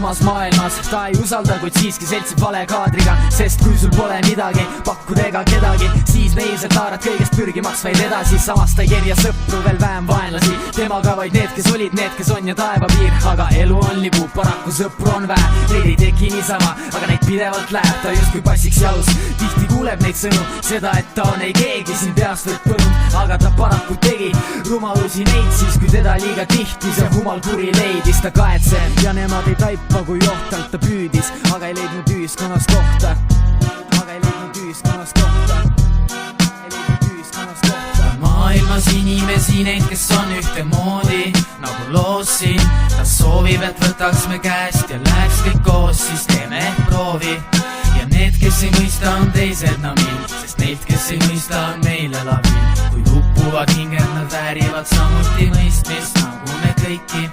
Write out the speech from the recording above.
omas maailmas, ta ei usalda, kuid siiski seltsib vale kaadriga, sest kui sul pole midagi pakkuda ega kedagi, siis naiivselt haarad kõigest pürgimaks vaid edasi. Samas ta ei kerja sõpru, veel vähem vaenlasi, temaga vaid need, kes olid, need, kes on ja taevapiir. Aga elu on libu, paraku sõpru on vähe, neid ei teki niisama, aga neid pidevalt läheb ta justkui passiks jalus. Tihti kuuleb neid sõnu, seda, et ta on ei keegi siin peast võib põrunud, aga ta paraku tegi rumalusi neid siis, kui teda liiga tihti see humal kuri leidis. Ta kaetseb ja nemad ei taipa, kui johtalt ta püüdis, aga ei leidnud ühiskonnas kohta, maailmas inimesi neid, kes on ühtemoodi nagu loossi. Ta soovib, et võtaks me käest ja läheks kõik koos, siis teeme proovi. Ja need, kes ei mõista, on teised namil, sest neilt, kes ei mõista, on meile lavil. Kui uppuvad hinged, nad väärivad samuti mõistmist nagu me kõiki.